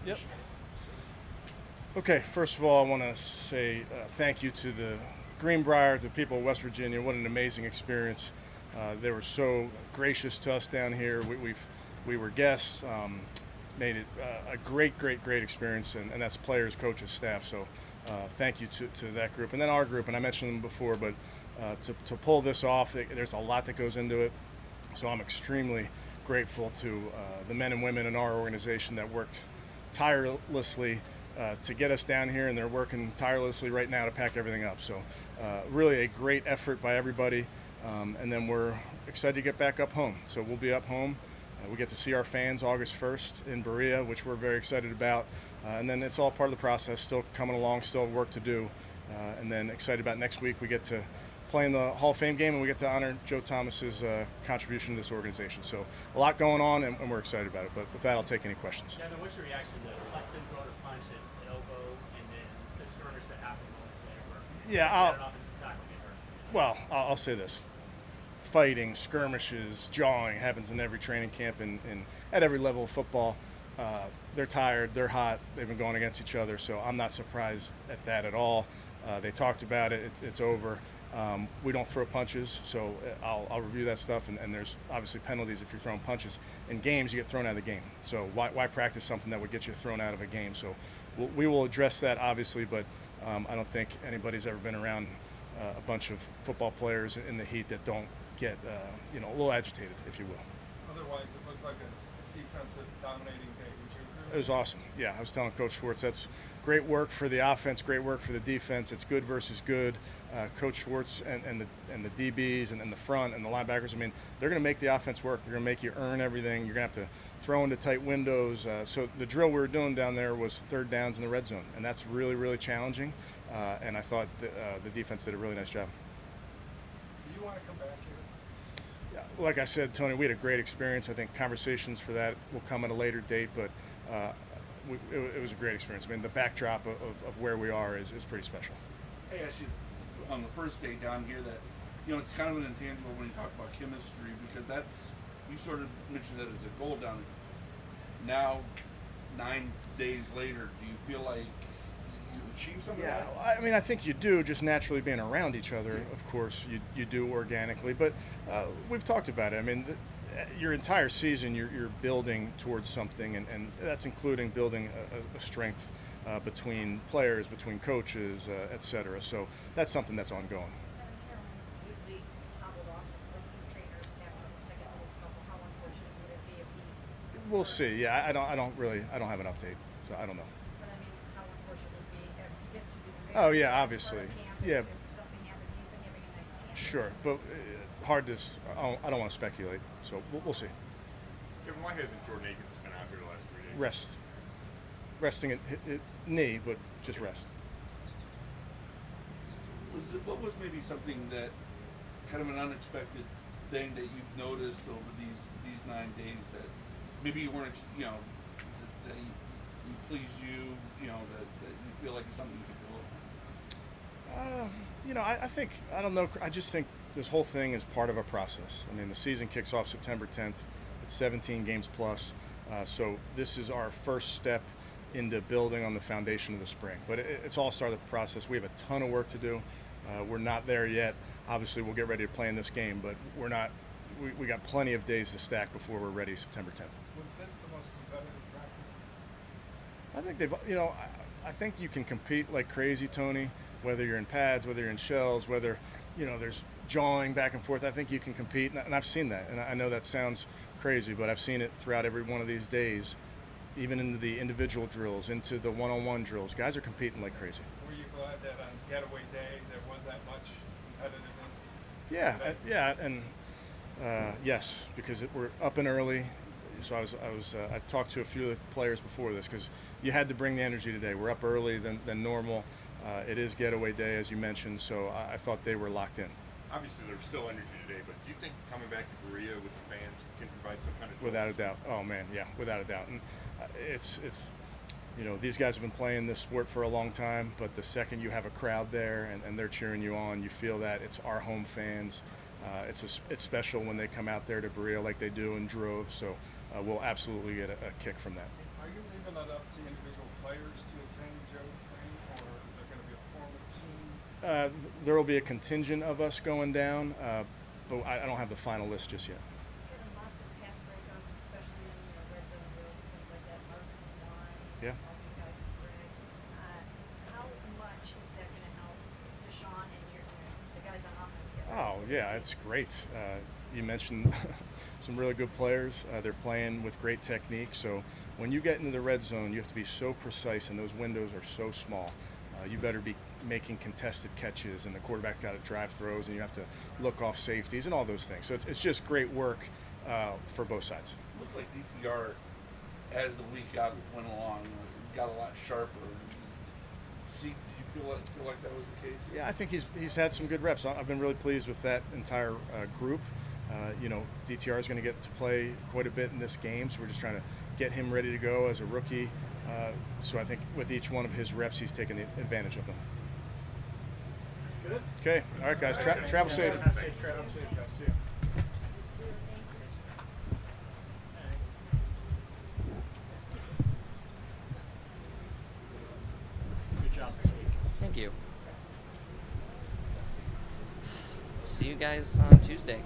Yep. Okay, first of all, I want to say thank you to the Greenbrier, to the people of West Virginia. What an amazing experience. They were so gracious to us down here. We were guests. Made it a great experience, and that's players, coaches, staff. So thank you to that group. And then our group, and I mentioned them before, but to pull this off, there's a lot that goes into it. So I'm extremely grateful to the men and women in our organization that worked tirelessly to get us down here, and they're working tirelessly right now to pack everything up. So really a great effort by everybody. And then we're excited to get back up home. So we'll be up home. We get to see our fans August 1st in Berea, which we're very excited about. And then it's all part of the process, still coming along, still work to do. And then excited about next week. We get to play in the Hall of Fame game, and we get to honor Joe Thomas's contribution to this organization. So a lot going on, and we're excited about it. But with that, I'll take any questions. Kevin, what's your reaction to Hudson throwing a punch at elbow, and then the skirmish that happened moments later? Yeah, I'll I'll say this. Fighting, skirmishes, jawing happens in every training camp and at every level of football. They're tired, they're hot, they've been going against each other, so I'm not surprised at that at all. They talked about it, it's over. We don't throw punches, so I'll review that stuff, and there's obviously penalties if you're throwing punches. In games, you get thrown out of the game, so why practice something that would get you thrown out of a game? So we will address that, obviously, but I don't think anybody's ever been around a bunch of football players in the heat that don't get a little agitated, if you will. Otherwise, it looked like a defensive dominating day. Would you agree? It was awesome. Yeah, I was telling Coach Schwartz that's great work for the offense, great work for the defense. It's good versus good. Coach Schwartz and the DBs and the front and the linebackers. I mean, they're going to make the offense work. They're going to make you earn everything. You're going to have to throw into tight windows. So the drill we were doing down there was third downs in the red zone, and that's really challenging. And I thought the defense did a really nice job. Do you want to come back here? Like I said, Tony, we had a great experience. I think conversations for that will come at a later date, but it was a great experience. I mean, the backdrop of where we are is pretty special. Hey, I should, on the first day down here, that, it's kind of an intangible when you talk about chemistry, because you sort of mentioned that as a goal down there. Now, 9 days later, do you feel like you achieved something? Yeah, I mean, I think you do, just naturally being around each other. Of course, you do organically, but we've talked about it. I mean, your entire season, you're building towards something, and that's including building a strength between players, between coaches, et cetera. So that's something that's ongoing. We'll see. Yeah, I don't have an update, so I don't know. Oh yeah, obviously. Yeah. Sure, but hard to. I don't want to speculate, so we'll see. Kevin, why hasn't Jordan Akins been out here the last 3 days? Resting at knee, but just rest. What was maybe something that kind of an unexpected thing that you've noticed over these 9 days that maybe you weren't, that you please you, that you feel like it's something you could build? I think, I don't know, I just think this whole thing is part of a process. I mean, the season kicks off September 10th. It's 17 games plus. So this is our first step into building on the foundation of the spring. But it's all started the process. We have a ton of work to do. We're not there yet. Obviously, we'll get ready to play in this game, but we're not. We got plenty of days to stack before we're ready September 10th. Was this the most competitive practice? I think I think you can compete like crazy, Tony, whether you're in pads, whether you're in shells, whether, there's jawing back and forth. I think you can compete, and I've seen that. And I know that sounds crazy, but I've seen it throughout every one of these days, even into the individual drills, into the one-on-one drills. Guys are competing like crazy. Were you glad that on getaway day there was that much competitiveness? And yes, because we're up and early. So I talked to a few of the players before this because you had to bring the energy today. We're up early than normal. It is getaway day, as you mentioned, so I thought they were locked in. Obviously, there's still energy today, but do you think coming back to Berea with the fans can provide some kind of Without a doubt. Oh man, yeah, without a doubt. And it's these guys have been playing this sport for a long time, but the second you have a crowd there and they're cheering you on, you feel that it's our home fans. It's special when they come out there to Berea like they do in droves. So we'll absolutely get a kick from that. Are you leaving open it up to individual players to attend Joe's thing, or is there going to be a formal team? There will be a contingent of us going down, but I don't have the final list just yet. Getting lots of pass breakups, especially in red zone drills and things like that. Mark and Wine, Yeah. all these guys are great. How much is that going to help Deshaun and the guys on offense get ready? Oh yeah, it's great. You mentioned some really good players. They're playing with great technique. So when you get into the red zone, you have to be so precise, and those windows are so small. You better be making contested catches, and the quarterback got to drive throws, and you have to look off safeties and all those things. So it's just great work for both sides. It looked like DTR, as the week went along, got a lot sharper. Did you feel like that was the case? Yeah, I think he's had some good reps. I've been really pleased with that entire group. DTR is going to get to play quite a bit in this game, so we're just trying to get him ready to go as a rookie. So I think with each one of his reps, he's taking advantage of them. Good. Okay, all right, guys, travel safe. Safe travel, safe guys. See ya. Good job this week. Thank you. See you guys on Tuesday.